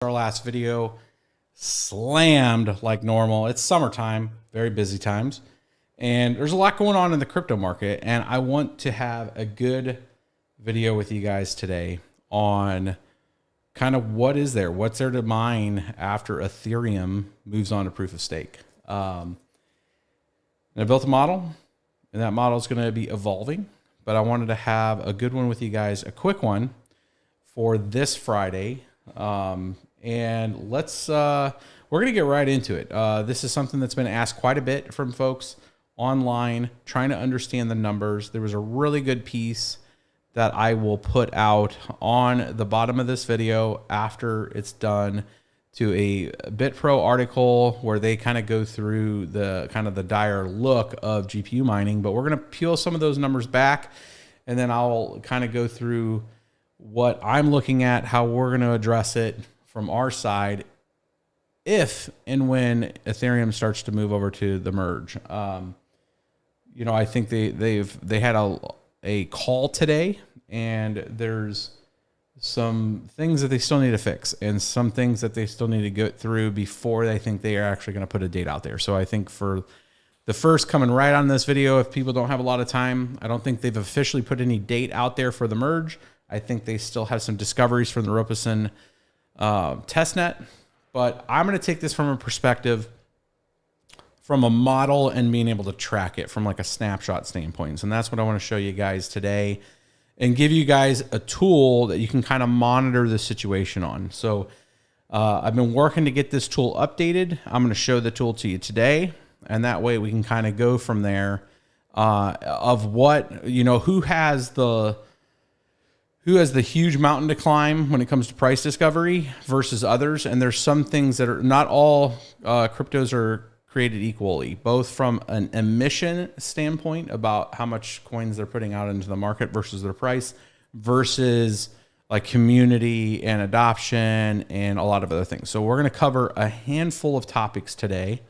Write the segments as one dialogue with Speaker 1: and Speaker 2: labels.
Speaker 1: Our last video slammed like normal. It's summertime, very busy times, and there's a lot going on in the crypto market, and I want to have a good video with you guys today on kind of what's there to mine after Ethereum moves on to proof of stake. And I built a model, and that model is going to be evolving, but I wanted to have a good one with you guys, a quick one for this Friday. And let's, we're going to get right into it. This is something that's been asked quite a bit from folks online, trying to understand the numbers. There was a really good piece that I will put out on the bottom of this video after it's done to a Bitpro article where they kind of go through the dire look of GPU mining, but we're going to peel some of those numbers back, and then I'll kind of go through what I'm looking at, how we're going to address it from our side if and when Ethereum starts to move over to the merge. You know, I think they had a call today, and there's some things that they still need to fix and some things that they still need to get through before they think they are actually going to put a date out there. So I think for the first coming right on this video, if people don't have a lot of time, I don't think they've officially put any date out there for the merge. I think they still have some discoveries from the Ropeson testnet, but I'm going to take this from a perspective from a model and being able to track it from like a snapshot standpoint. And that's what I want to show you guys today and give you guys a tool that you can kind of monitor the situation on. So I've been working to get this tool updated. I'm going to show the tool to you today, and that way we can kind of go from there of what, you know, who has the huge mountain to climb when it comes to price discovery versus others. And there's some things that are not all cryptos are created equally, both from an emission standpoint about how much coins they're putting out into the market versus their price, versus like community and adoption and a lot of other things. So we're going to cover a handful of topics today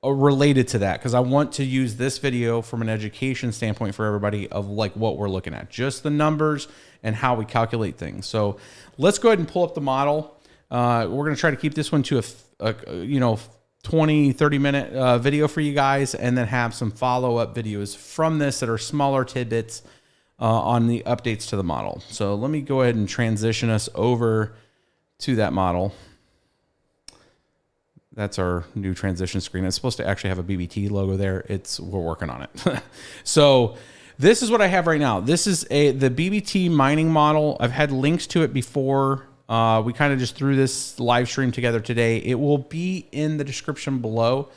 Speaker 1: related to that, because I want to use this video from an education standpoint for everybody of like what we're looking at, just the numbers and how we calculate things. So let's go ahead and pull up the model. We're going to try to keep this one to a 20-30 minute video for you guys, and then have some follow-up videos from this that are smaller tidbits on the updates to the model. So let me go ahead and transition us over to that model. That's our new transition screen. It's supposed to actually have a BBT logo there. We're working on it. So this is what I have right now. This is the BBT mining model. I've had links to it before. We kind of just threw this live stream together today. It will be in the description below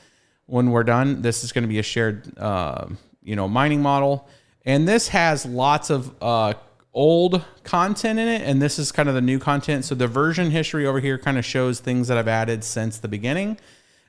Speaker 1: when we're done. This is going to be a shared, mining model, and this has lots of old content in it, and this is kind of the new content. So the version history over here kind of shows things that I've added since the beginning,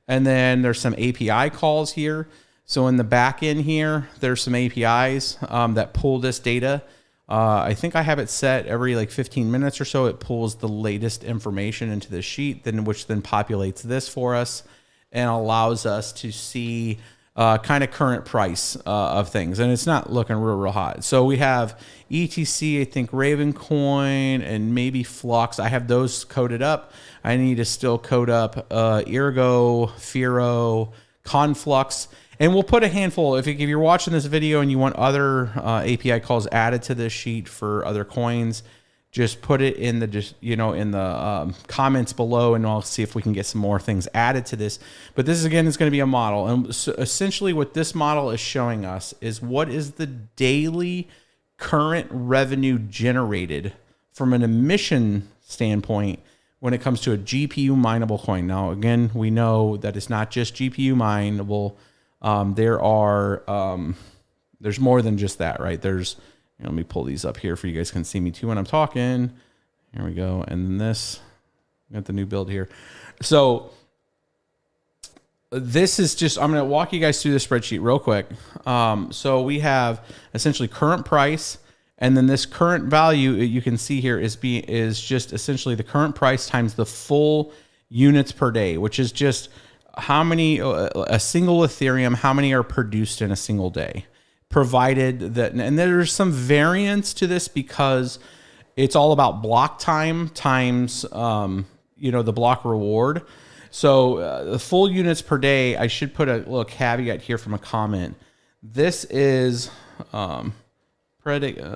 Speaker 1: and then there's some API calls here. So in the back end here, there's some APIs that pull this data. I think I have it set every like 15 minutes or so. It pulls the latest information into the sheet, which then populates this for us and allows us to see kind of current price of things. And it's not looking real hot. So we have ETC, I think Ravencoin, and maybe Flux. I have those coded up. I need to still code up Ergo, Firo, Conflux. And we'll put a handful, if you're watching this video and you want other API calls added to this sheet for other coins, just put it in the comments below, and I'll see if we can get some more things added to this. But this, again, is going to be a model. And so essentially what this model is showing us is what is the daily current revenue generated from an emission standpoint when it comes to a GPU mineable coin. Now, again, we know that it's not just GPU mineable. There's more than just that, right? Let me pull these up here for you guys can see me too when I'm talking. Here we go. And then this, got the new build here. So this is just, I'm going to walk you guys through the spreadsheet real quick. So we have essentially current price, and then this current value you can see here is just essentially the current price times the full units per day, which is just how many, a single Ethereum, how many are produced in a single day, provided that, and there's some variance to this because it's all about block time times, the block reward. So the full units per day, I should put a little caveat here from a comment. This is predicated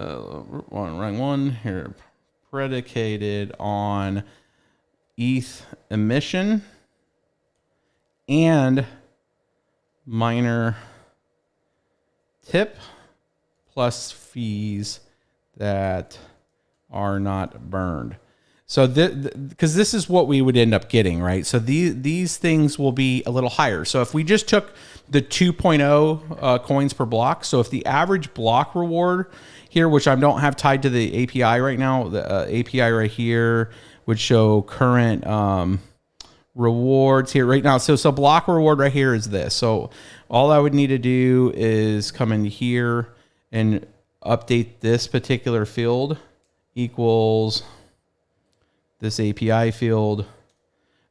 Speaker 1: on ETH emission and miner tip plus fees that are not burned. So because this is what we would end up getting, right? So these things will be a little higher. So if we just took the 2.0 coins per block, so if the average block reward here, which I don't have tied to the API right now, the API right here would show current rewards here right now. So block reward right here is this. So all I would need to do is come in here and update this particular field equals this API field.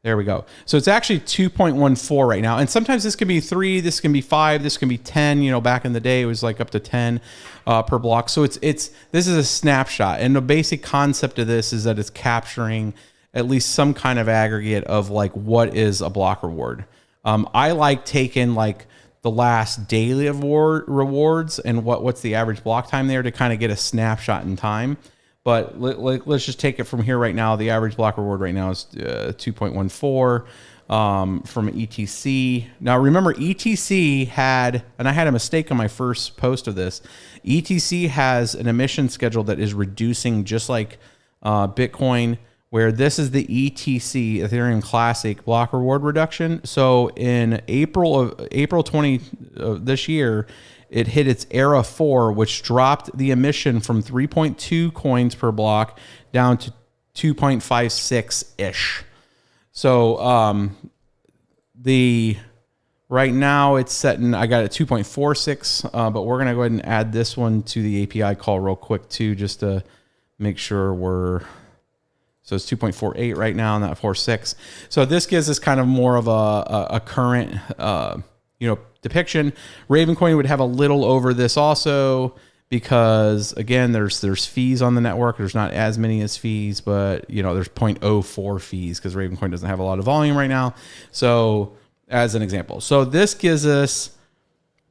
Speaker 1: There we go. So it's actually 2.14 right now. And sometimes this can be 3, this can be 5, this can be 10. Back in the day, it was like up to 10 per block. So this is a snapshot. And the basic concept of this is that it's capturing at least some kind of aggregate of like what is a block reward. I like taking like the last daily rewards and what's the average block time there to kind of get a snapshot in time. But let's just take it from here right now. The average block reward right now is 2.14 from ETC. Now remember, ETC had, and I had a mistake on my first post of this, ETC has an emission schedule that is reducing just like Bitcoin, where this is the ETC, Ethereum Classic block reward reduction. So in April 20 of this year, it hit its era 4, which dropped the emission from 3.2 coins per block down to 2.56-ish. So right now it's setting, I got it 2.46, but we're going to go ahead and add this one to the API call real quick too, just to make sure so it's 2.48 right now, not 4.6. So this gives us kind of more of a current, depiction. Ravencoin would have a little over this also because again, there's fees on the network. There's not as many as fees, but there's 0.04 fees because Ravencoin doesn't have a lot of volume right now. So as an example, so this gives us,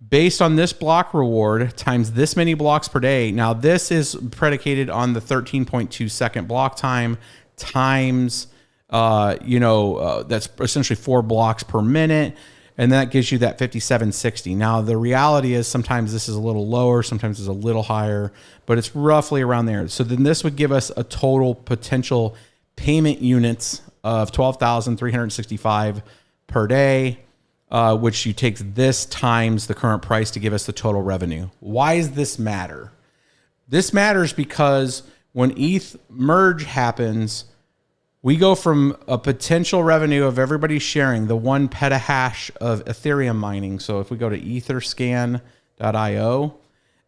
Speaker 1: based on this block reward times this many blocks per day. Now this is predicated on the 13.2 second block time times, that's essentially 4 blocks per minute. And that gives you that 5760. Now, the reality is sometimes this is a little lower, sometimes it's a little higher, but it's roughly around there. So then this would give us a total potential payment units of 12,365 per day, which you take this times the current price to give us the total revenue. Why does this matter? This matters because when ETH merge happens, we go from a potential revenue of everybody sharing the 1 petahash of Ethereum mining. So if we go to etherscan.io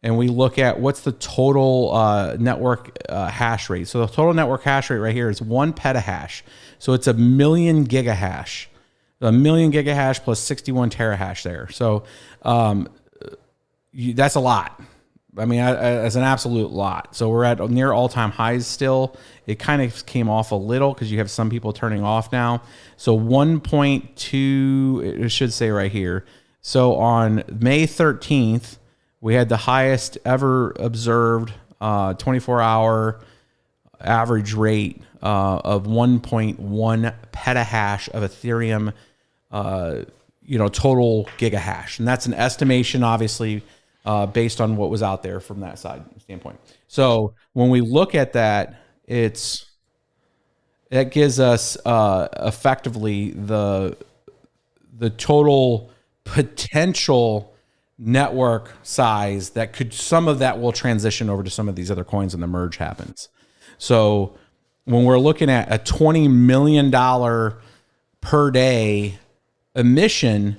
Speaker 1: and we look at what's the total network hash rate. So the total network hash rate right here is 1 petahash. So it's 1 million gigahash. 1 million gigahash plus 61 terahash there. So that's a lot. I mean, as an absolute lot. So we're at near all-time highs still. It kind of came off a little because you have some people turning off now. So 1.2, it should say right here. So on May 13th, we had the highest ever observed 24-hour average rate of 1.1 petahash of Ethereum, total gigahash. And that's an estimation, obviously, based on what was out there from that side standpoint. So when we look at that, that gives us effectively the total potential network size that some of that will transition over to some of these other coins when the merge happens. So when we're looking at a $20 million per day emission,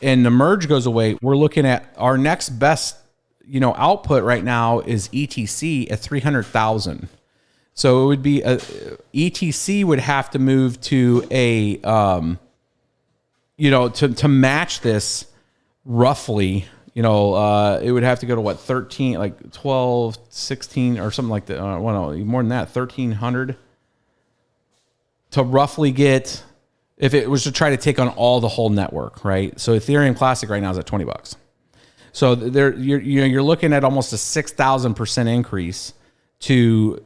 Speaker 1: and the merge goes away, we're looking at our next best, output right now is ETC at 300,000. So it would be ETC would have to move to to match this roughly, it would have to go to what, 13, like 12, 16 or something like that. Well, no, more than that, 1,300 to roughly get, if it was to try to take on all the whole network, right? So Ethereum Classic right now is at $20. So you're looking at almost a 6,000% increase to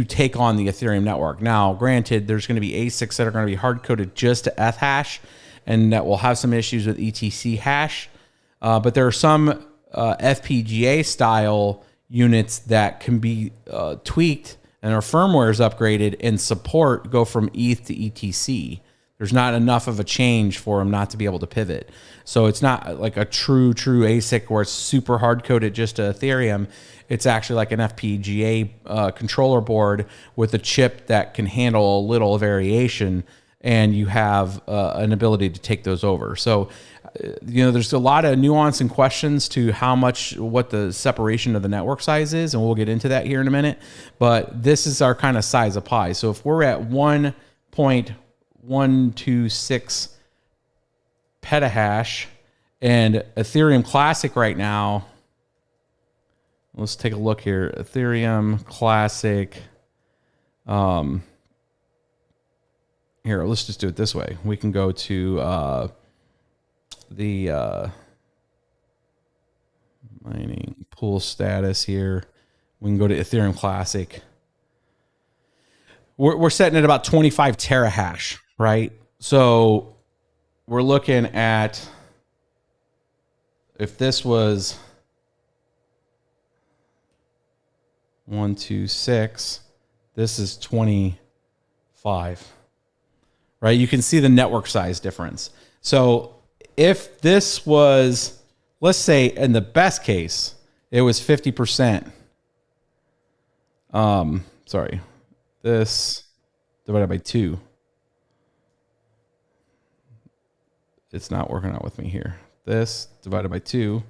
Speaker 1: take on the Ethereum network. Now, granted, there's going to be ASICs that are going to be hard coded just to ETH hash, and that will have some issues with ETC hash. But there are some FPGA style units that can be tweaked, and our firmware is upgraded and support go from ETH to ETC. There's not enough of a change for them not to be able to pivot. So it's not like a true ASIC where it's super hard coded just to Ethereum. It's actually like an FPGA controller board with a chip that can handle a little variation, and you have an ability to take those over. So, there's a lot of nuance and questions to what the separation of the network size is, and we'll get into that here in a minute. But this is our kind of size of pie. So if we're at 1.126 petahash and Ethereum Classic right now, let's take a look here. Ethereum Classic. Here, let's just do it this way. We can go to the mining pool status here. We can go to Ethereum Classic. We're setting at about 25 terahash, right? So we're looking at, if this was 126, this is 25, right? You can see the network size difference. So if this was, let's say in the best case, it was 50%. This divided by 2. It's not working out with me here. This divided by 2.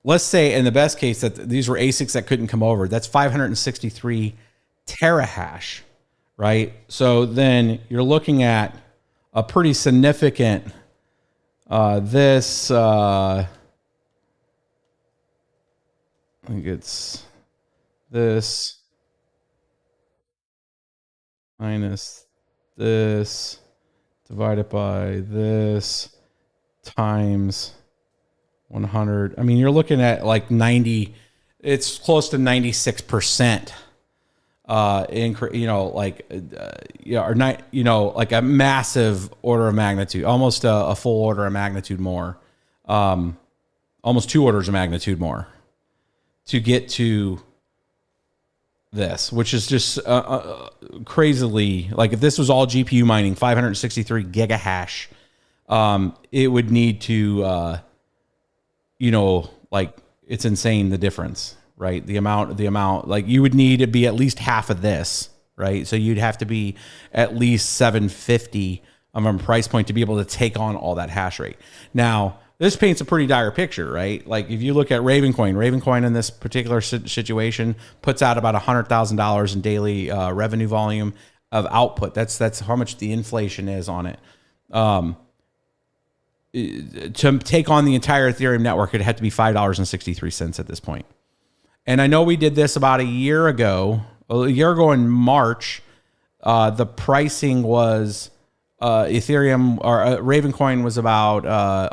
Speaker 1: Let's say in the best case that these were ASICs that couldn't come over. That's 563 terahash, right? So then you're looking at a pretty significant, I think it's this minus this divided by this times 100. I mean, you're looking at like 90, it's close to 96%, like a massive order of magnitude, almost a full order of magnitude more, almost 2 orders of magnitude more to get to this, which is just crazily, like if this was all GPU mining, 563 gigahash, it would need to, like it's insane, the difference, right? The amount, like you would need to be at least half of this, right? So you'd have to be at least 750 of a price point to be able to take on all that hash rate. Now, this paints a pretty dire picture, right? Like if you look at Ravencoin in this particular situation puts out about $100,000 in daily revenue volume of output. That's how much the inflation is on it. To take on the entire Ethereum network, it had to be $5.63 at this point. And I know we did this about a year ago in March. The pricing was Ethereum or Ravencoin was about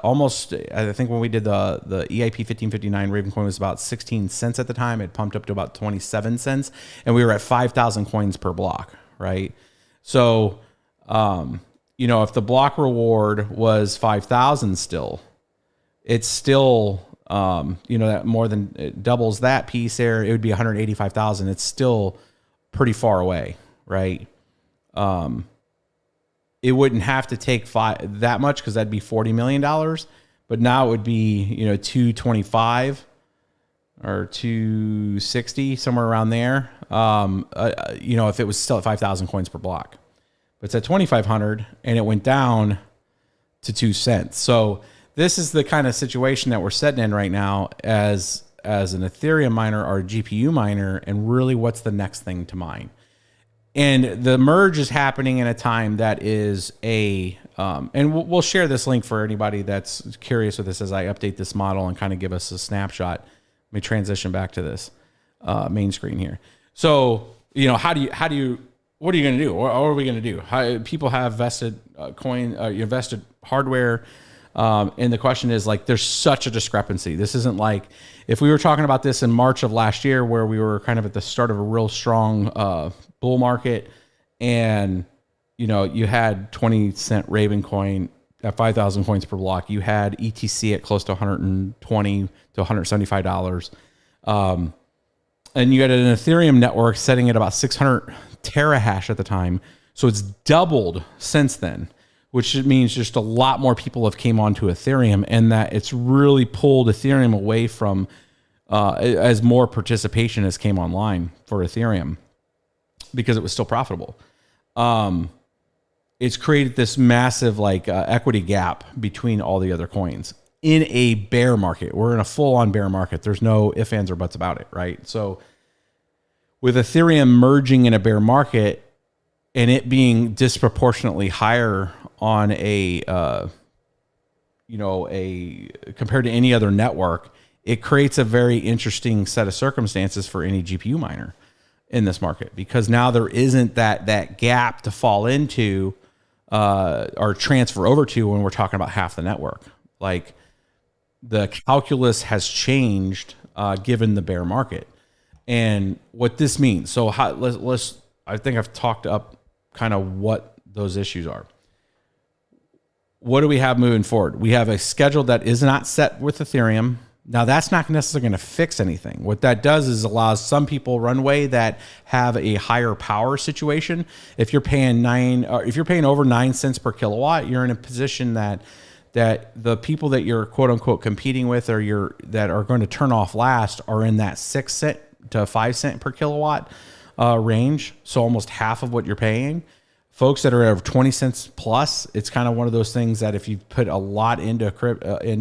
Speaker 1: almost, I think when we did the EIP 1559, Ravencoin was about 16 cents at the time. It pumped up to about 27 cents, and we were at 5,000 coins per block, right? So, if the block reward was 5,000 still, it's still, that more than it doubles that piece there. It would be 185,000. It's still pretty far away, right? It wouldn't have to take that much because that'd be $40 million. But now it would be, 225 or 260, somewhere around there. If it was still at 5,000 coins per block. But it's at 2,500 and it went down to 2 cents. So this is the kind of situation that we're sitting in right now as an Ethereum miner or a GPU miner. And really, what's the next thing to mine? And the merge is happening in a time that is and we'll share this link for anybody that's curious with this as I update this model and kind of give us a snapshot. Let me transition back to this main screen here. So, what are you going to do? What are we going to do? People have vested invested hardware. And the question is, like, there's such a discrepancy. This isn't like if we were talking about this in March of last year, where we were kind of at the start of a real strong bull market, and you had 20-cent Raven coin at 5,000 coins per block. You had ETC at close to $120 to $175, and you had an Ethereum network setting at about 600 terahash at the time. So it's doubled since then, which means just a lot more people have came onto Ethereum, and that it's really pulled Ethereum away from as more participation has came online for Ethereum because it was still profitable. It's created this massive equity gap between all the other coins in a bear market. We're in a full-on bear market. There's no ifs, ands, or buts about it, right? So with Ethereum merging in a bear market and it being disproportionately higher on compared to any other network, it creates a very interesting set of circumstances for any GPU miner in this market, because now there isn't that gap to fall into or transfer over to when we're talking about half the network. Like, the calculus has changed given the bear market and what this means. So I think I've talked up kind of what those issues are. What do we have moving forward? We have a schedule that is not set with Ethereum. Now, that's not necessarily going to fix anything. What that does is allows some people runway that have a higher power situation. If you're paying over 9 cents per kilowatt, you're in a position that the people that you're quote unquote competing with or that are going to turn off last are in that 6 cent to 5 cent per kilowatt range. So almost half of what you're paying. Folks that are at 20 cents plus, it's kind of one of those things that if you put a lot into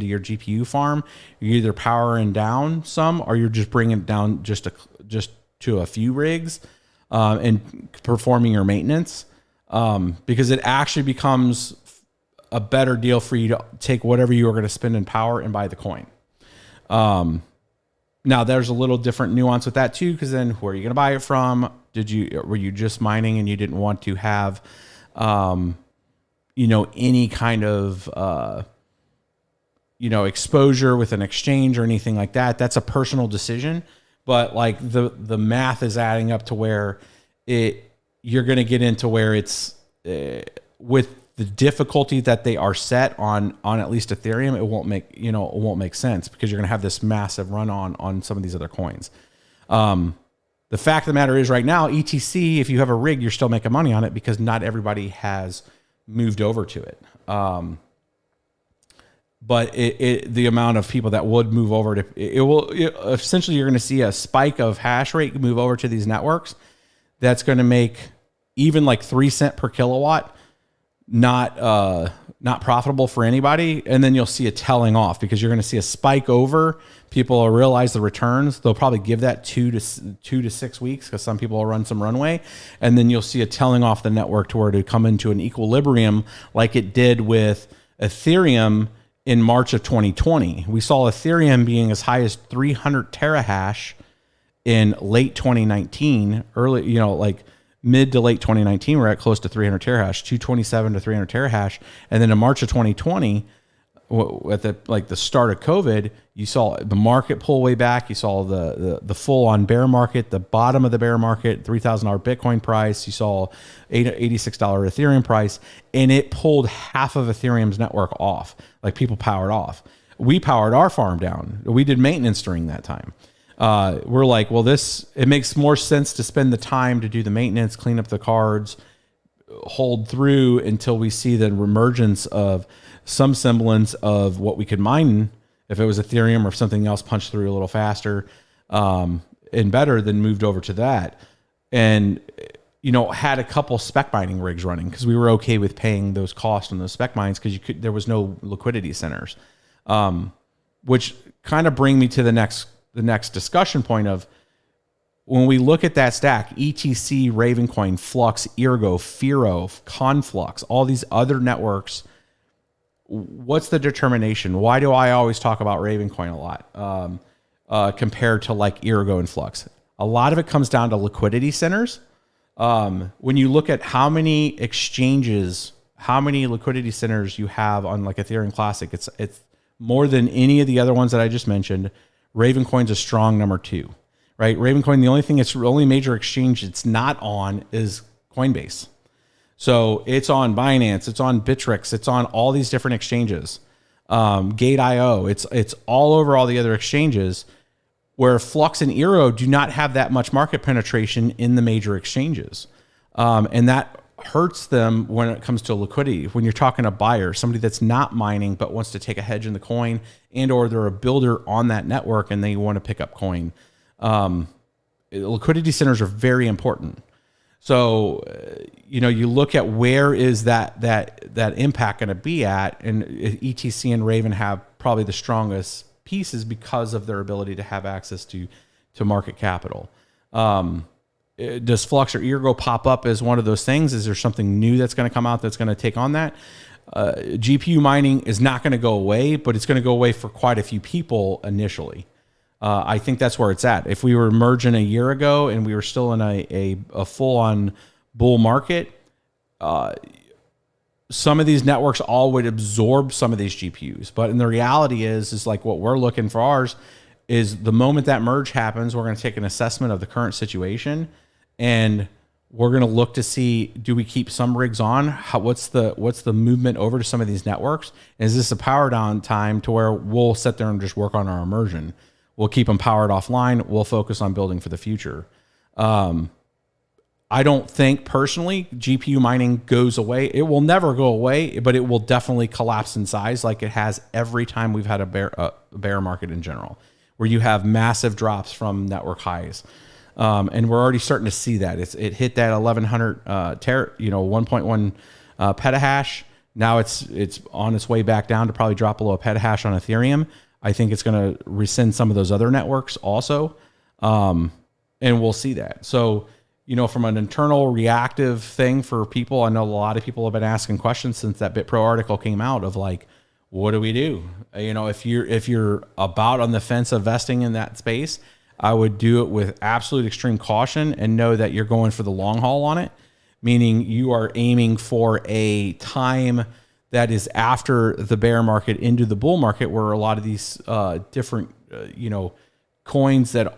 Speaker 1: your GPU farm, you're either powering down some or you're just bringing it down just to a few rigs and performing your maintenance, because it actually becomes a better deal for you to take whatever you are going to spend in power and buy the coin. Now, there's a little different nuance with that too, because then where are you going to buy it from? Were you just mining and you didn't want to have, any kind of, exposure with an exchange or anything like that? That's a personal decision, but like the math is adding up to where you're going to get into where it's with the difficulty that they are set on at least Ethereum, it won't make sense, because you're going to have this massive run on some of these other coins. The fact of the matter is right now, ETC, if you have a rig, you're still making money on it because not everybody has moved over to it. But the amount of people that would move over to essentially you're going to see a spike of hash rate move over to these networks. That's going to make even like 3 cents per kilowatt not profitable for anybody. And then you'll see a telling off, because you're going to see a spike over. People will realize the returns. They'll probably give that 2 to 6 weeks, because some people will run some runway. And then you'll see a telling off the network to where to come into an equilibrium like it did with Ethereum in March of 2020. We saw Ethereum being as high as 300 terahash in late 2019, mid to late 2019, we're at close to 300 terahash, 227 to 300 terahash. And then in March of 2020, at the start of COVID, you saw the market pull way back. You saw the full on bear market, the bottom of the bear market, $3,000 Bitcoin price. You saw $86 Ethereum price, and it pulled half of Ethereum's network off. Like, people powered off. We powered our farm down. We did maintenance during that time. We're like, well, it makes more sense to spend the time to do the maintenance, clean up the cards, hold through until we see the emergence of some semblance of what we could mine. If it was Ethereum or something else, punched through a little faster, and better, than moved over to that. And, had a couple spec mining rigs running, because we were okay with paying those costs on those spec mines, because there was no liquidity centers, which kind of bring me to the next discussion point of, when we look at that stack, ETC, Ravencoin, Flux, Ergo, Firo, Conflux, all these other networks, what's the determination? Why do I always talk about Ravencoin a lot compared to like Ergo and Flux? A lot of it comes down to liquidity centers. When you look at how many exchanges, how many liquidity centers you have on like Ethereum Classic, it's more than any of the other ones that I just mentioned. Ravencoin's a strong number 2. Right? Ravencoin, the only major exchange it's not on is Coinbase. So it's on Binance, it's on Bittrex, it's on all these different exchanges. Gate.io, it's all over all the other exchanges, where Flux and Eero do not have that much market penetration in the major exchanges. And that hurts them when it comes to liquidity. When you're talking a buyer, somebody that's not mining but wants to take a hedge in the coin, and or they're a builder on that network and they want to pick up coin. Liquidity centers are very important. So, you look at where is that impact going to be at, and ETC and Raven have probably the strongest pieces because of their ability to have access to market capital. Does Flux or Ergo pop up as one of those things? Is there something new that's going to come out that's going to take on that? GPU mining is not going to go away, but it's going to go away for quite a few people initially. I think that's where it's at. If we were merging a year ago and we were still in a full-on bull market, some of these networks all would absorb some of these GPUs. But in the reality is like what we're looking for ours is the moment that merge happens, we're going to take an assessment of the current situation, and we're going to look to see, do we keep some rigs on? What's the movement over to some of these networks? Is this a power down time to where we'll sit there and just work on our immersion? We'll keep them powered offline. We'll focus on building for the future. I don't think personally GPU mining goes away. It will never go away, but it will definitely collapse in size like it has every time we've had a bear market in general, where you have massive drops from network highs. And we're already starting to see that. It hit that 1100 1.1 petahash. Now it's on its way back down to probably drop below a petahash on Ethereum. I think it's going to rescind some of those other networks also. And we'll see that. So, from an internal reactive thing for people, I know a lot of people have been asking questions since that Bitpro article came out of like, what do we do? If you're about on the fence of investing in that space, I would do it with absolute extreme caution and know that you're going for the long haul on it, meaning you are aiming for a time that is after the bear market into the bull market, where a lot of these different, coins that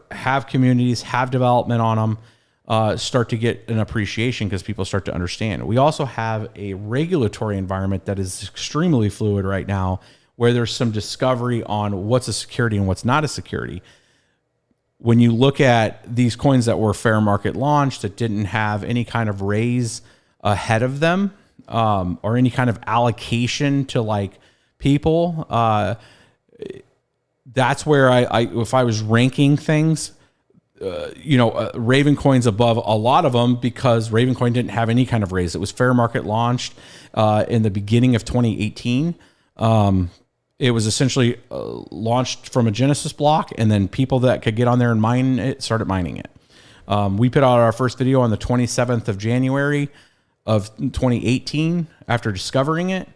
Speaker 1: have communities, have development on them, start to get an appreciation because people start to understand. We also have a regulatory environment that is extremely fluid right now, where there's some discovery on what's a security and what's not a security. When you look at these coins that were fair market launched that didn't have any kind of raise ahead of them, or any kind of allocation to like people, that's where I if I was ranking things, Ravencoin's above a lot of them because Ravencoin didn't have any kind of raise. It was fair market launched in the beginning of 2018. It was essentially launched from a Genesis block, and then people that could get on there and mine it started mining it. We put out our first video on the 27th of January of 2018 after discovering it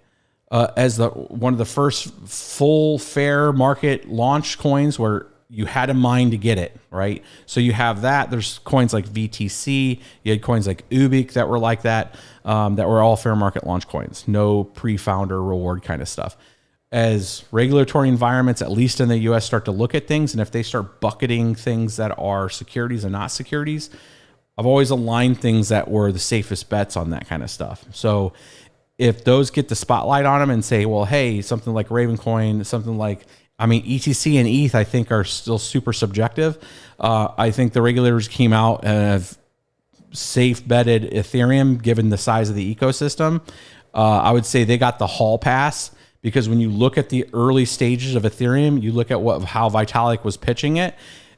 Speaker 1: as one of the first full fair market launch coins where you had to mine to get it, right? So you have that. There's coins like VTC. You had coins like Ubik that were like that, that were all fair market launch coins. No pre-founder reward kind of stuff. As regulatory environments, at least in the US, start to look at things, and if they start bucketing things that are securities and not securities, I've always aligned things that were the safest bets on that kind of stuff. So if those get the spotlight on them and say, well, hey, something like Ravencoin, something like, ETC and ETH, I think are still super subjective. I think the regulators came out and have safe betted Ethereum, given the size of the ecosystem. I would say they got the hall pass, because when you look at the early stages of Ethereum, you look at how Vitalik was pitching it,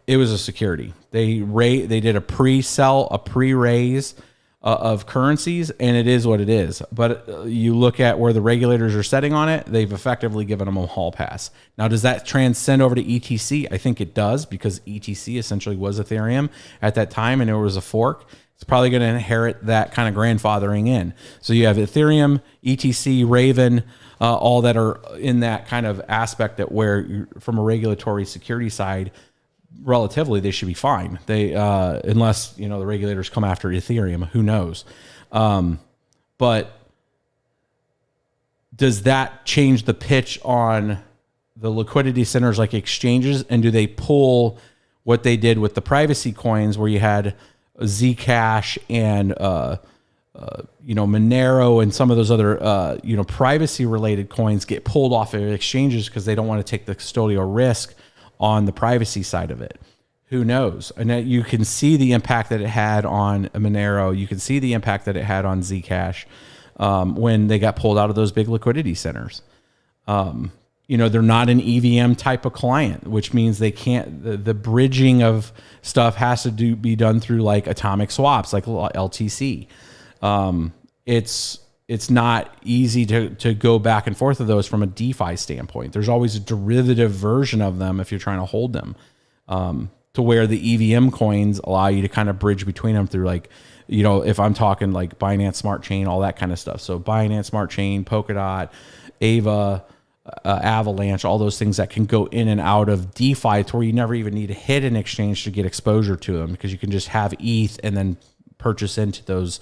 Speaker 1: it was a security. They did a pre-sell, a pre-raise. of currencies, and it is what it is. But you look at where the regulators are setting on it, they've effectively given them a hall pass. Now, does that transcend over to ETC? I think it does, because ETC essentially was Ethereum at that time, and it was a fork. It's probably going to inherit that kind of grandfathering in. So you have Ethereum, ETC, Raven, all that are in that kind of aspect that where from a regulatory security side, relatively they should be fine. They unless the regulators come after Ethereum, who knows? But does that change the pitch on the liquidity centers like exchanges? And do they pull what they did with the privacy coins, where you had Zcash and Monero and some of those other privacy related coins get pulled off of exchanges because they don't want to take the custodial risk on the privacy side of it? Who knows? And you can see the impact that it had on Monero. You can see the impact that it had on Zcash when they got pulled out of those big liquidity centers. They're not an EVM type of client, which means they can't, the bridging of stuff has to be done through like atomic swaps, like LTC. It's not easy to go back and forth of those from a DeFi standpoint. There's always a derivative version of them if you're trying to hold them, to where the EVM coins allow you to kind of bridge between them through if I'm talking like Binance Smart Chain, all that kind of stuff. So Binance Smart Chain, Polkadot, Ava, Avalanche, all those things that can go in and out of DeFi to where you never even need to hit an exchange to get exposure to them, because you can just have ETH and then purchase into those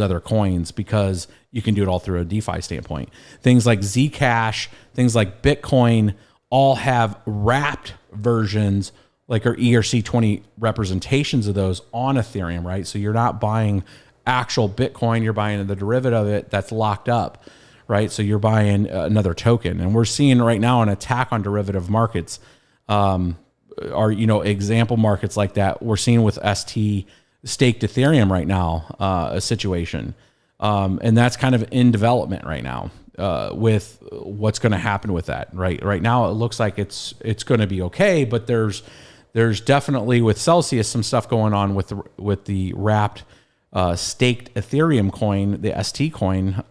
Speaker 1: other coins, because you can do it all through a DeFi standpoint. Things like Zcash, things like Bitcoin all have wrapped versions, like our ERC20 representations of those on Ethereum, right? So you're not buying actual Bitcoin, you're buying the derivative of it that's locked up, right? So you're buying another token. And we're seeing right now an attack on derivative markets, example markets like that. We're seeing with ST staked Ethereum right now, a situation. And that's kind of in development right now, with what's going to happen with that. Right now, it looks like it's going to be okay, but there's definitely with Celsius some stuff going on with the wrapped staked Ethereum coin, the ST coin,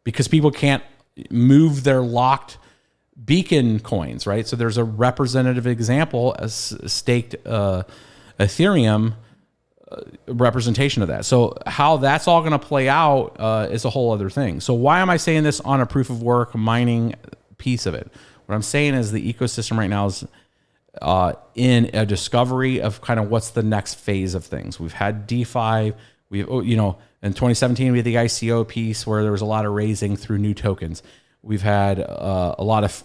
Speaker 1: because people can't move their locked beacon coins, right? So there's a representative example as staked Ethereum representation of that. So how that's all going to play out is a whole other thing. So why am I saying this on a proof of work mining piece of it? What I'm saying is the ecosystem right now is in a discovery of kind of what's the next phase of things. We've had DeFi. In 2017, we had the ICO piece where there was a lot of raising through new tokens. We've had a lot of,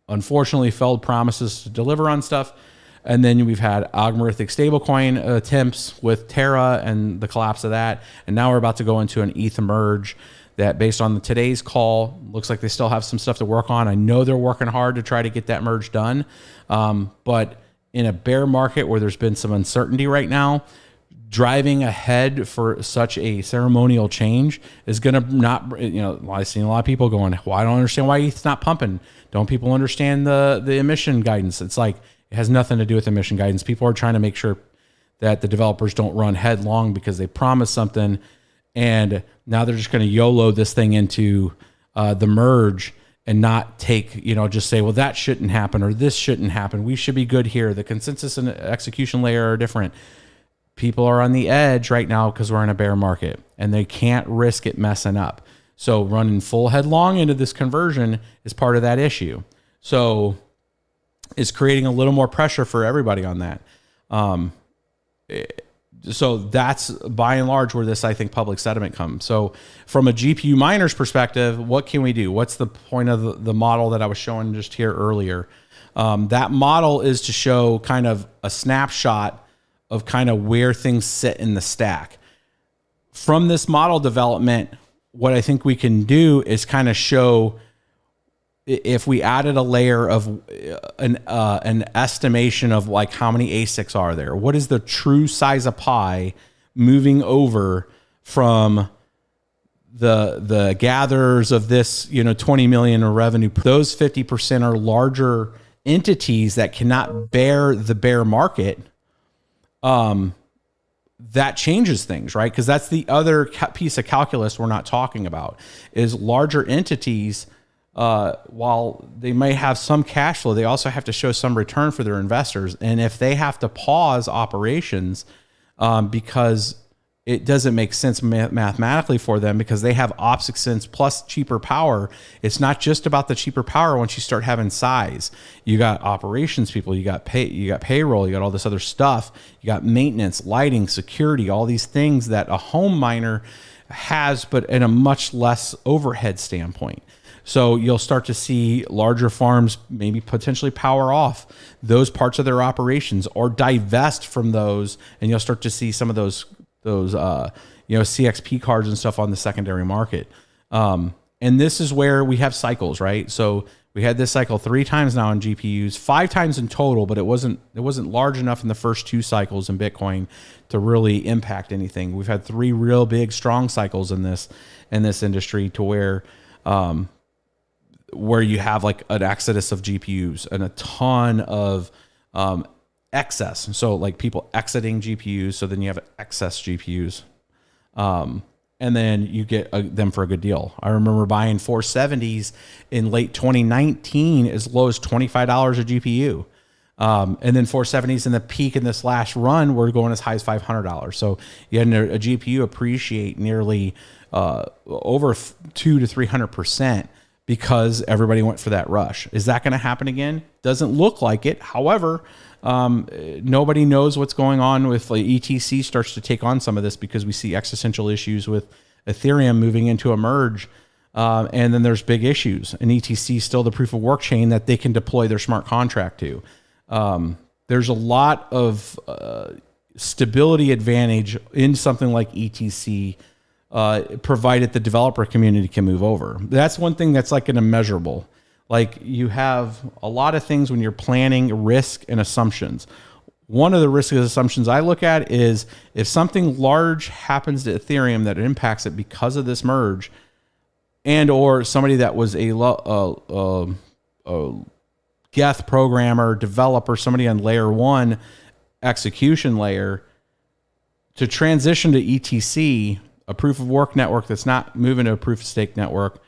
Speaker 1: unfortunately, failed promises to deliver on stuff. And then we've had algorithmic stablecoin attempts with Terra and the collapse of that. And now we're about to go into an Ethereum Merge that, based on today's call, looks like they still have some stuff to work on. I know they're working hard to try to get that merge done. But in a bear market where there's been some uncertainty right now, driving ahead for such a ceremonial change is going to not, I've seen a lot of people going, well, I don't understand why ETH's not pumping. Don't people understand the emission guidance? It's like, it has nothing to do with emission guidance. People are trying to make sure that the developers don't run headlong because they promised something, and now they're just going to YOLO this thing into the merge and not take, just say, well, that shouldn't happen or this shouldn't happen. We should be good here. The consensus and execution layer are different. People are on the edge right now because we're in a bear market and they can't risk it messing up. So running full headlong into this conversion is part of that issue. So it's creating a little more pressure for everybody on that. So that's by and large where this, I think, public sentiment comes. So from a GPU miner's perspective, what can we do? What's the point of the model that I was showing just here earlier? That model is to show kind of a snapshot of kind of where things sit in the stack. From this model development, what I think we can do is kind of show if we added a layer of an estimation of like how many ASICs are there, what is the true size of pie moving over from the gatherers of this, 20 million in revenue. Those 50% are larger entities that cannot bear the bear market. that changes things, right? Because that's the other piece of calculus we're not talking about is larger entities. While they may have some cash flow, they also have to show some return for their investors. And if they have to pause operations because it doesn't make sense mathematically for them because they have obsolescence plus cheaper power. It's not just about the cheaper power. Once you start having size, you got operations people, you got payroll, you got all this other stuff, you got maintenance, lighting, security, all these things that a home miner has, but in a much less overhead standpoint. So you'll start to see larger farms maybe potentially power off those parts of their operations or divest from those, and you'll start to see some of those CXP cards and stuff on the secondary market. And this is where we have cycles, right? So we had this cycle 3 times now in GPUs, 5 times in total, but it wasn't large enough in the first 2 cycles in Bitcoin to really impact anything. We've had 3 real big strong cycles in this industry to where you have like an exodus of GPUs and a ton of excess. So like people exiting GPUs. So then you have excess GPUs. And then you get them for a good deal. I remember buying 470s in late 2019 as low as $25 a GPU. And then 470s in the peak in this last run were going as high as $500. So you had a GPU appreciate nearly over 200 to 300%. Because everybody went for that rush. Is that going to happen again? Doesn't look like it. However, nobody knows what's going on with like ETC starts to take on some of this because we see existential issues with Ethereum moving into a merge. And then there's big issues. And ETC is still the proof of work chain that they can deploy their smart contract to. There's a lot of stability advantage in something like ETC, provided the developer community can move over. That's one thing that's like an immeasurable. Like you have a lot of things when you're planning risk and assumptions. One of the risk assumptions I look at is if something large happens to Ethereum that impacts it because of this merge, and or somebody that was a Geth programmer, developer, somebody on layer 1 execution layer to transition to ETC, a proof of work network that's not moving to a proof of stake network,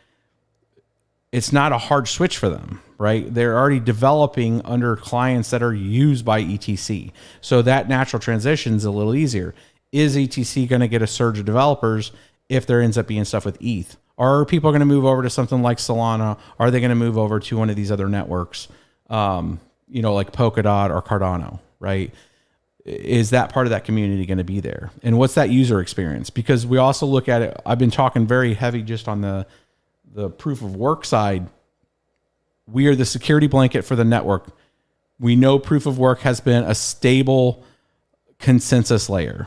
Speaker 1: it's not a hard switch for them, right? They're already developing under clients that are used by ETC. So that natural transition is a little easier. Is ETC going to get a surge of developers if there ends up being stuff with ETH? Are people going to move over to something like Solana? Are they going to move over to one of these other networks, like Polkadot or Cardano, right? Is that part of that community going to be there? And what's that user experience? Because we also look at it, I've been talking very heavy just on the proof of work side. We are the security blanket for the network. We know proof of work has been a stable consensus layer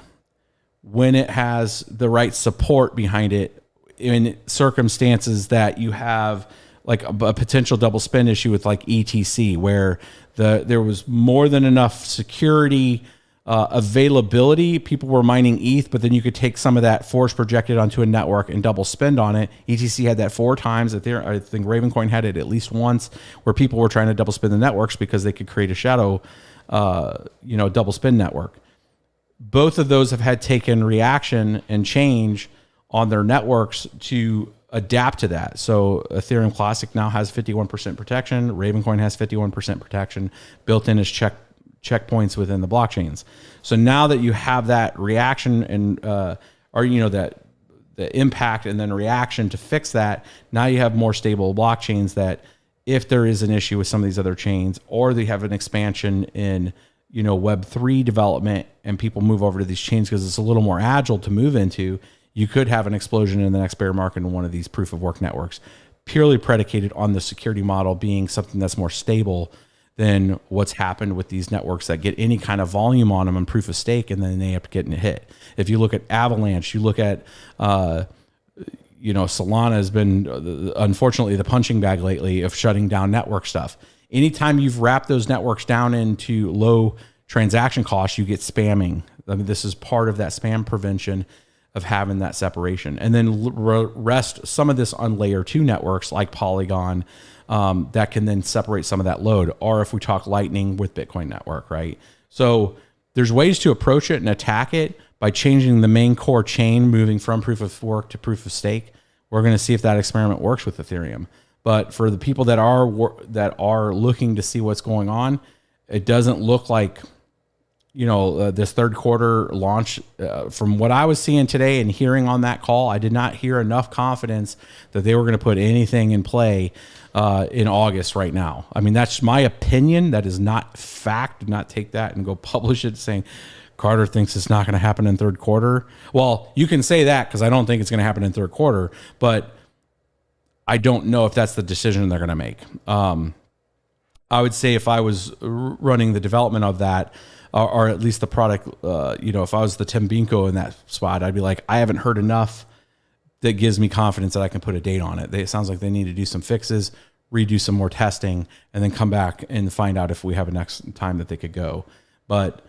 Speaker 1: when it has the right support behind it in circumstances that you have like a potential double spend issue with like ETC, where there was more than enough security availability. People were mining ETH, but then you could take some of that force projected onto a network and double spend on it. ETC had that 4 times. I think Ravencoin had it at least once, where people were trying to double spend the networks because they could create a shadow, double spend network. Both of those have had taken reaction and change on their networks to adapt to that. So Ethereum Classic now has 51% protection. Ravencoin has 51% protection built in as checkpoints within the blockchains. So now that you have that reaction and the impact and then reaction to fix that, now you have more stable blockchains that if there is an issue with some of these other chains, or they have an expansion in Web3 development and people move over to these chains because it's a little more agile to move into, you could have an explosion in the next bear market in one of these proof of work networks, purely predicated on the security model being something that's more stable than what's happened with these networks that get any kind of volume on them and proof of stake, and then they have to get hit. If you look at Avalanche, you look at, Solana has been, unfortunately, the punching bag lately of shutting down network stuff. Anytime you've wrapped those networks down into low transaction costs, you get spamming. I mean, this is part of that spam prevention of having that separation. And then rest some of this on layer 2 networks like Polygon, that can then separate some of that load. Or if we talk Lightning with Bitcoin Network, right? So there's ways to approach it and attack it, by changing the main core chain, moving from proof of work to proof of stake, we're going to see if that experiment works with Ethereum. But for the people that are looking to see what's going on, it doesn't look like, this third quarter launch. From what I was seeing today and hearing on that call, I did not hear enough confidence that they were going to put anything in play in August right now. I mean, that's my opinion. That is not fact. Do not take that and go publish it saying Carter thinks it's not going to happen in third quarter. Well, you can say that because I don't think it's going to happen in third quarter, but I don't know if that's the decision they're going to make. I would say if I was running the development of that, or at least the product, if I was the Tim Binko in that spot, I'd be like, I haven't heard enough that gives me confidence that I can put a date on it. It sounds like they need to do some fixes, redo some more testing, and then come back and find out if we have a next time that they could go. But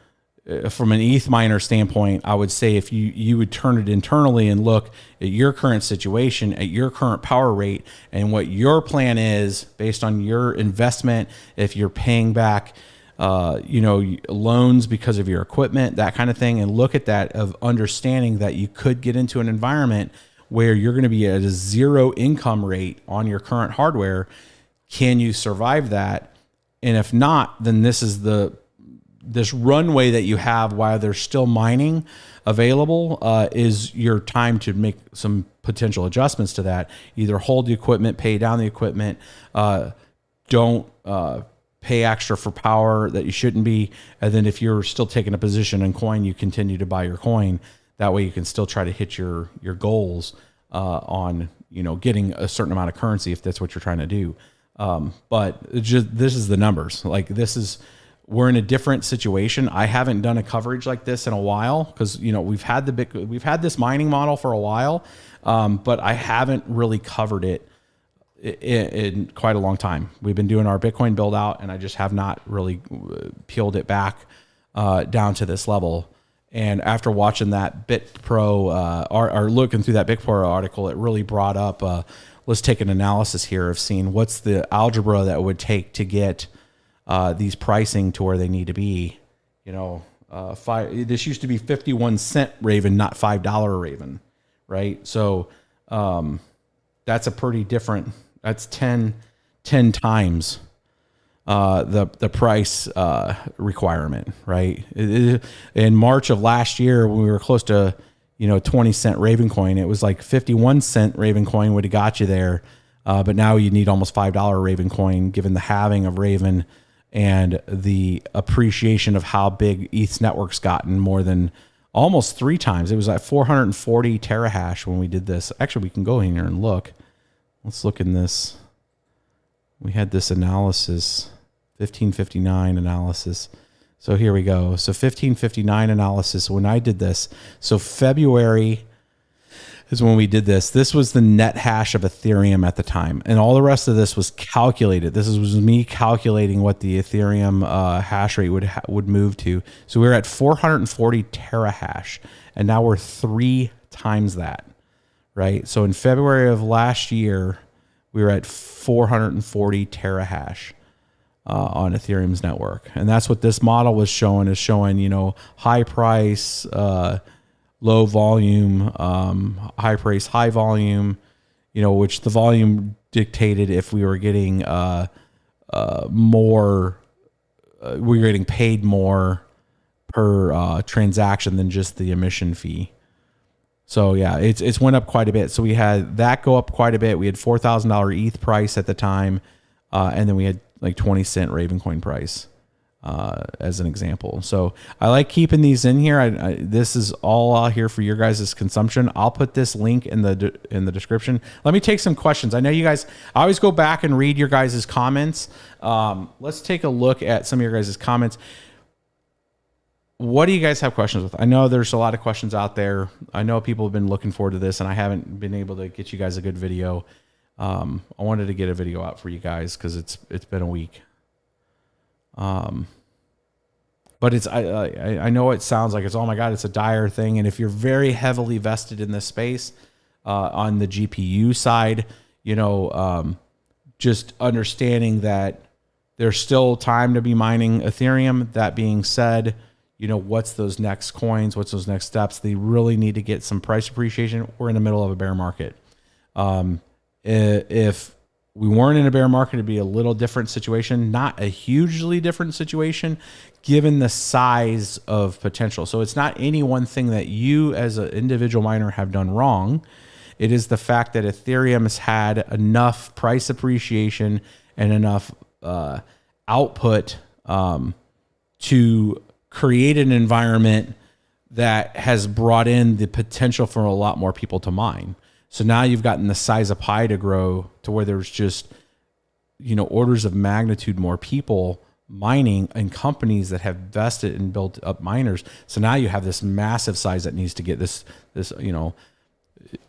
Speaker 1: from an ETH miner standpoint, I would say if you would turn it internally and look at your current situation, at your current power rate, and what your plan is based on your investment, if you're paying back loans because of your equipment, that kind of thing, and look at that of understanding that you could get into an environment where you're going to be at a zero income rate on your current hardware. Can you survive that? And if not, then this runway that you have while there's still mining available is your time to make some potential adjustments to that. Either hold the equipment, pay down the equipment, don't pay extra for power that you shouldn't be. And then if you're still taking a position in coin, you continue to buy your coin. That way you can still try to hit your goals on, getting a certain amount of currency if that's what you're trying to do. But this is the numbers. Like we're in a different situation. I haven't done a coverage like this in a while because, we've had this mining model for a while, but I haven't really covered it in quite a long time. We've been doing our Bitcoin build out, and I just have not really peeled it back down to this level. And after watching that Bitpro or looking through that Bitpro article, it really brought up, let's take an analysis here of seeing what's the algebra that would take to get these pricing to where they need to be. This used to be 51 cent Raven, not $5 Raven, right? So that's a pretty different, that's 10 times the price requirement, right? In March of last year, when we were close to 20 cent Raven coin, it was like 51 cent Raven coin would have got you there, but now you need almost $5 Raven coin given the halving of Raven and the appreciation of how big ETH's network's gotten, more than almost 3 times. It was at 440 terahash when we did this. Actually, we can go in here and look. Let's look in this. We had this analysis, 1559 analysis. So here we go. So 1559 analysis, when I did this. So February is when we did this. This was the net hash of Ethereum at the time. And all the rest of this was calculated. This was me calculating what the Ethereum hash rate would move to. So we were at 440 terahash. And now we're 3 times that, right? So in February of last year, we were at 440 terahash on Ethereum's network. And that's what this model was showing, high price, low volume, high price, high volume, which the volume dictated if we were getting more, we were getting paid more per transaction than just the emission fee. So yeah, it's went up quite a bit. So we had that go up quite a bit. We had $4,000 ETH price at the time, and then we had like 20 cent Raven coin price as an example. So I like keeping these in here. This is all out here for your guys' consumption. I'll put this link in the description. Let me take some questions. I know you guys, I always go back and read your guys' comments. Let's take a look at some of your guys' comments. What do you guys have questions with? I know there's a lot of questions out there. I know people have been looking forward to this, and I haven't been able to get you guys a good video. I wanted to get a video out for you guys because it's been a week. But I know it sounds like it's, oh my God, it's a dire thing. And if you're very heavily vested in this space on the GPU side, just understanding that there's still time to be mining Ethereum. That being said, what's those next coins, what's those next steps. They really need to get some price appreciation. We're in the middle of a bear market. If we weren't in a bear market, it'd be a little different situation, not a hugely different situation, given the size of potential. So it's not any one thing that you as an individual miner have done wrong. It is the fact that Ethereum has had enough price appreciation and enough output to create an environment that has brought in the potential for a lot more people to mine. So now you've gotten the size of pie to grow to where there's just, orders of magnitude more people mining and companies that have vested and built up miners. So now you have this massive size that needs to get this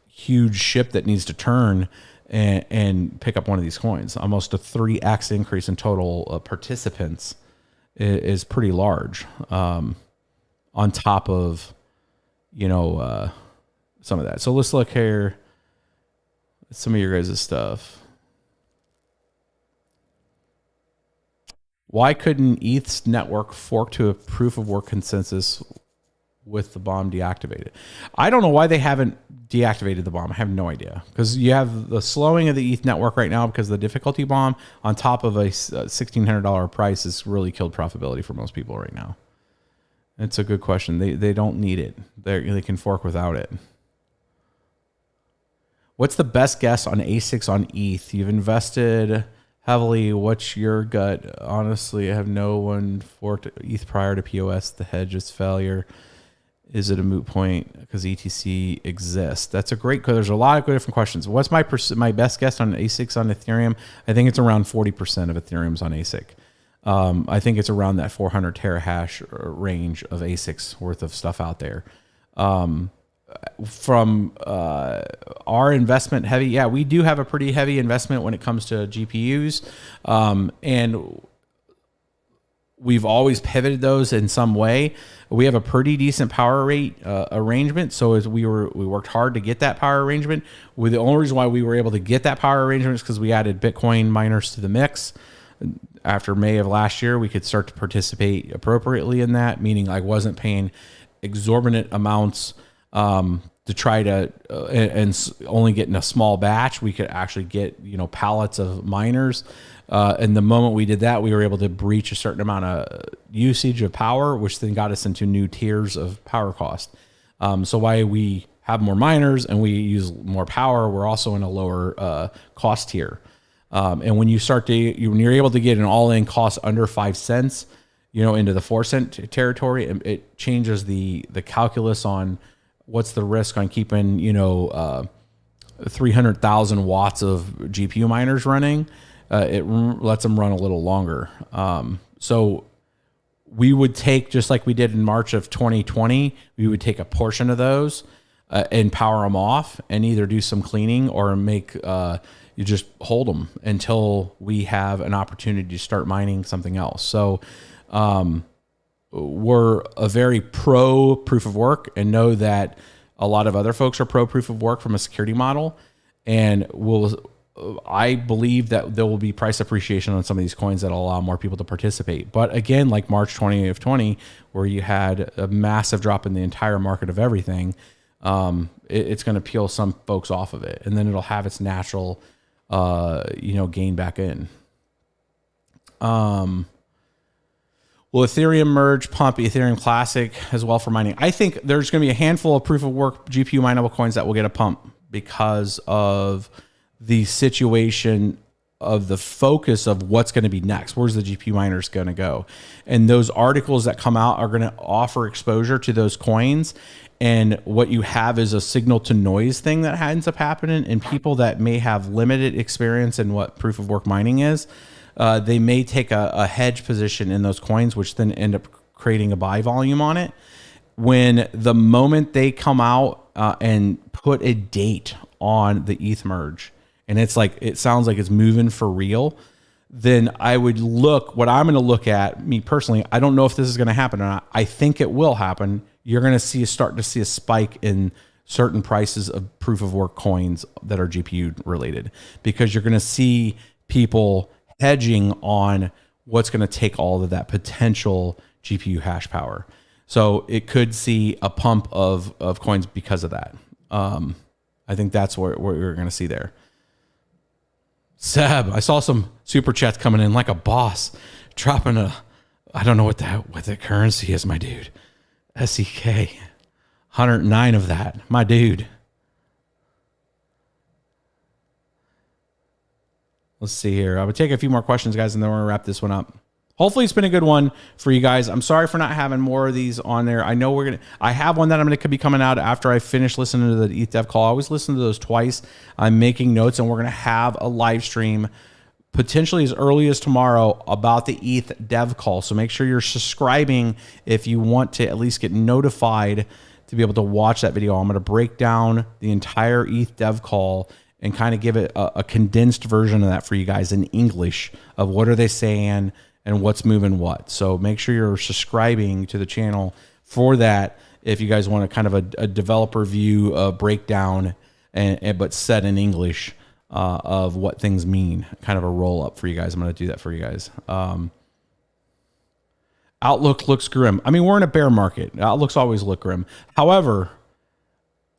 Speaker 1: huge ship that needs to turn and pick up one of these coins. Almost a 3x increase in total participants is pretty large. On top of, some of that. So let's look here at some of your guys' stuff. Why couldn't ETH's network fork to a proof of work consensus with the bomb deactivated? I don't know why they haven't deactivated the bomb. I have no idea, because you have the slowing of the ETH network right now because of the difficulty bomb on top of a $1,600 price has really killed profitability for most people right now. It's a good question. They don't need it. They can fork without it. What's the best guess on ASICs on ETH? You've invested heavily. What's your gut? Honestly, I have no one forked ETH prior to POS. The hedge is failure. Is it a moot point because ETC exists? That's a great, there's a lot of good different questions. What's my best guess on ASICs on Ethereum? I think it's around 40% of Ethereum's on ASIC. I think it's around that 400 terahash range of ASICs worth of stuff out there. From our investment heavy, yeah, we do have a pretty heavy investment when it comes to GPUs. And we've always pivoted those in some way. We have a pretty decent power rate arrangement. So as we worked hard to get that power arrangement. The only reason why we were able to get that power arrangement is because we added Bitcoin miners to the mix. After May of last year, we could start to participate appropriately in that, meaning I wasn't paying exorbitant amounts to try to and only getting a small batch. We could actually get pallets of miners. And the moment we did that, we were able to breach a certain amount of usage of power, which then got us into new tiers of power cost. So why we have more miners and we use more power, we're also in a lower cost tier. And when you when you're able to get an all-in cost under 5 cents, into the 4 cent territory, it changes the calculus on what's the risk on keeping 300,000 watts of GPU miners running. It lets them run a little longer. So we would take, just like we did in March of 2020, we would take a portion of those and power them off and either do some cleaning or make you just hold them until we have an opportunity to start mining something else. So we're a very pro proof of work and know that a lot of other folks are pro proof of work from a security model. And I believe that there will be price appreciation on some of these coins that will allow more people to participate. But again, like March 2020, where you had a massive drop in the entire market of everything, it's going to peel some folks off of it, and then it'll have its natural gain back in. Will Ethereum Merge pump Ethereum Classic as well for mining? I think there's going to be a handful of proof of work GPU mineable coins that will get a pump because of the situation of the focus of what's going to be next. Where's the GPU miners going to go? And those articles that come out are going to offer exposure to those coins. And what you have is a signal to noise thing that ends up happening. And people that may have limited experience in what proof of work mining is, they may take a hedge position in those coins, which then end up creating a buy volume on it. When the moment they come out and put a date on the ETH merge, and it sounds like it's moving for real, then I would what I'm going to look at, me personally, I don't know if this is going to happen or not. I think it will happen. You're going to start to see a spike in certain prices of proof of work coins that are GPU related, because you're going to see people hedging on what's going to take all of that potential GPU hash power. So it could see a pump of coins because of that. I think that's what we're going to see there. Seb, I saw some super chats coming in like a boss, dropping I don't know what the currency is, my dude. SEK, 109 of that, my dude. Let's see here. I would take a few more questions, guys, and then we're going to wrap this one up. Hopefully it's been a good one for you guys. I'm sorry for not having more of these on there. I know I have one that I'm going to be coming out after I finish listening to the ETH Dev call. I always listen to those twice. I'm making notes, and we're going to have a live stream potentially as early as tomorrow about the ETH Dev call. So make sure you're subscribing if you want to at least get notified to be able to watch that video. I'm going to break down the entire ETH Dev call and kind of give it a condensed version of that for you guys in English of what are they saying and what's moving what. So make sure you're subscribing to the channel for that if you guys want a kind of a developer view breakdown, but set in English of what things mean, kind of a roll up for you guys. I'm going to do that for you guys. Outlook looks grim. I mean, we're in a bear market. Outlooks always look grim. However,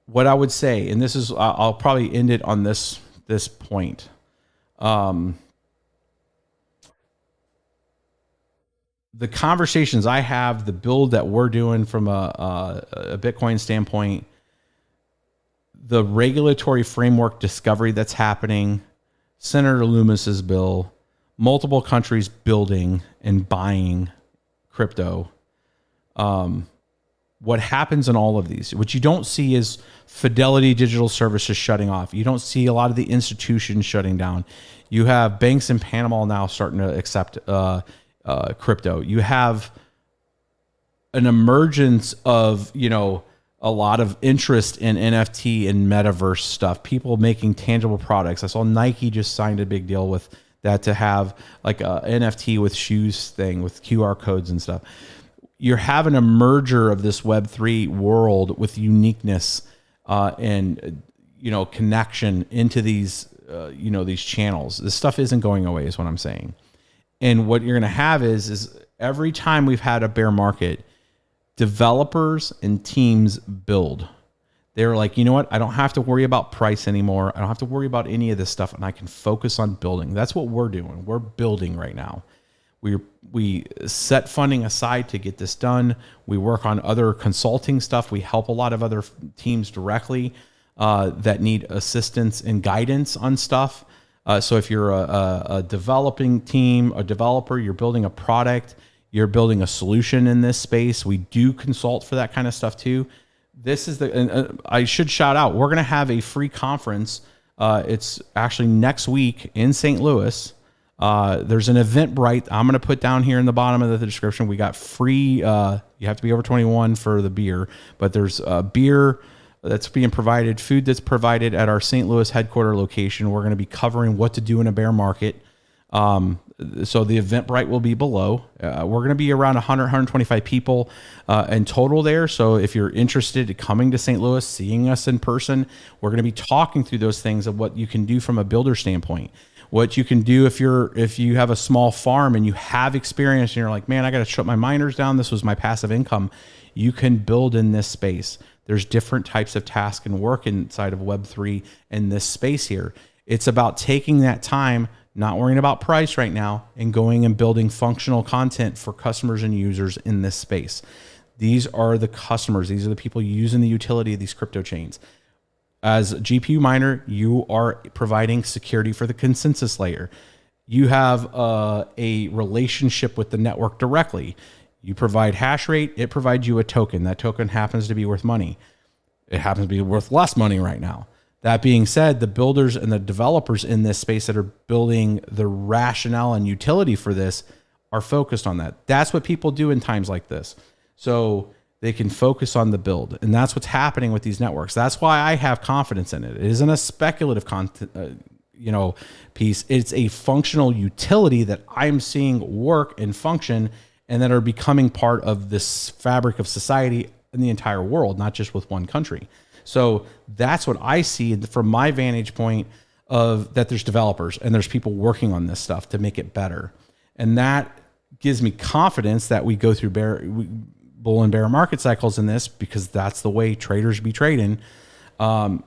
Speaker 1: what I would say, and this is, I'll probably end it on this point. The conversations I have, the build that we're doing from a Bitcoin standpoint, the regulatory framework discovery that's happening, Senator Loomis's bill, multiple countries building and buying crypto. What happens in all of these, what you don't see is Fidelity Digital Services shutting off. You don't see a lot of the institutions shutting down. You have banks in Panama now starting to accept crypto. You have an emergence of, a lot of interest in NFT and metaverse stuff, people making tangible products. I saw Nike just signed a big deal with that to have like a NFT with shoes thing with QR codes and stuff. You're having a merger of this Web3 world with uniqueness and connection into these these channels. This stuff isn't going away, is what I'm saying. And what you're going to have is every time we've had a bear market, developers and teams build. They're like, you know what? I don't have to worry about price anymore. I don't have to worry about any of this stuff, and I can focus on building. That's what we're doing. We're building right now. We set funding aside to get this done. We work on other consulting stuff. We help a lot of other teams directly that need assistance and guidance on stuff. So if you're a developing team, a developer, you're building a product, you're building a solution in this space, we do consult for that kind of stuff too. This is I should shout out, we're going to have a free conference. It's actually next week in St. Louis. There's an Eventbrite. I'm going to put down here in the bottom of the description. We got free, you have to be over 21 for the beer, but there's beer that's being provided, food that's provided at our St. Louis headquarter location. We're going to be covering what to do in a bear market. So the Eventbrite will be below. We're going to be around 100, 125 people in total there. So if you're interested in coming to St. Louis, seeing us in person, we're going to be talking through those things of what you can do from a builder standpoint. What you can do if you have a small farm and you have experience and you're like, man, I got to shut my miners down. This was my passive income. You can build in this space. There's different types of task and work inside of Web3 in this space here. It's about taking that time, not worrying about price right now, and going and building functional content for customers and users in this space. These are the customers. These are the people using the utility of these crypto chains. As a GPU miner, you are providing security for the consensus layer. You have a relationship with the network directly. You provide hash rate, it provides you a token. That token happens to be worth money. It happens to be worth less money right now. That being said, the builders and the developers in this space that are building the rationale and utility for this are focused on that. That's what people do in times like this. So they can focus on the build. And that's what's happening with these networks. That's why I have confidence in it. It isn't a speculative piece. It's a functional utility that I'm seeing work and function and that are becoming part of this fabric of society in the entire world, not just with one country. So that's what I see from my vantage point of that there's developers and there's people working on this stuff to make it better. And that gives me confidence that we go through bull and bear market cycles in this, because that's the way traders be trading. And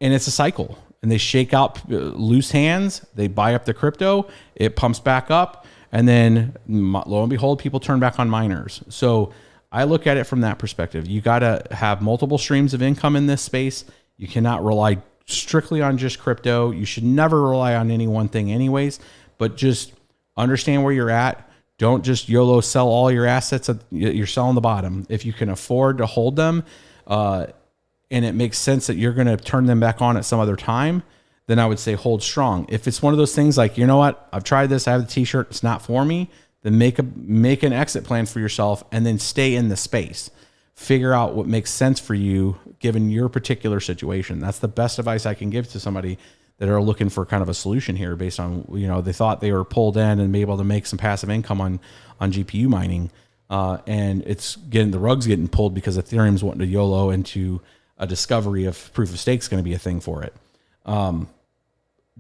Speaker 1: it's a cycle, and they shake out loose hands. They buy up the crypto, it pumps back up, and then lo and behold, people turn back on miners. So I look at it from that perspective. You got to have multiple streams of income in this space. You cannot rely strictly on just crypto. You should never rely on any one thing anyways, but just understand where you're at. Don't just YOLO sell all your assets. You're selling the bottom. If you can afford to hold them, and it makes sense that you're going to turn them back on at some other time, then I would say hold strong. If it's one of those things like, you know what, I've tried this, I have the t-shirt, it's not for me, then make an exit plan for yourself, and then stay in the space. Figure out what makes sense for you given your particular situation. That's the best advice I can give to somebody that are looking for kind of a solution here based on, you know, they thought they were pulled in and be able to make some passive income on GPU mining. And it's the rug's getting pulled because Ethereum's wanting to YOLO into a discovery of proof of stake is going to be a thing for it.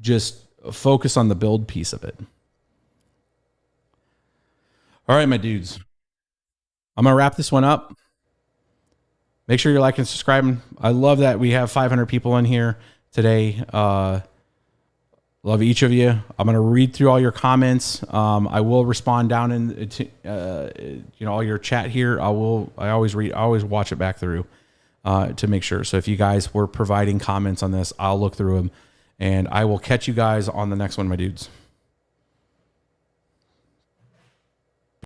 Speaker 1: Just focus on the build piece of it. All right, my dudes, I'm going to wrap this one up. Make sure you're liking and subscribing. I love that we have 500 people in here today. Love each of you. I'm going to read through all your comments. I will respond down in all your chat here. I always watch it back through to make sure. So if you guys were providing comments on this, I'll look through them, and I will catch you guys on the next one, my dudes.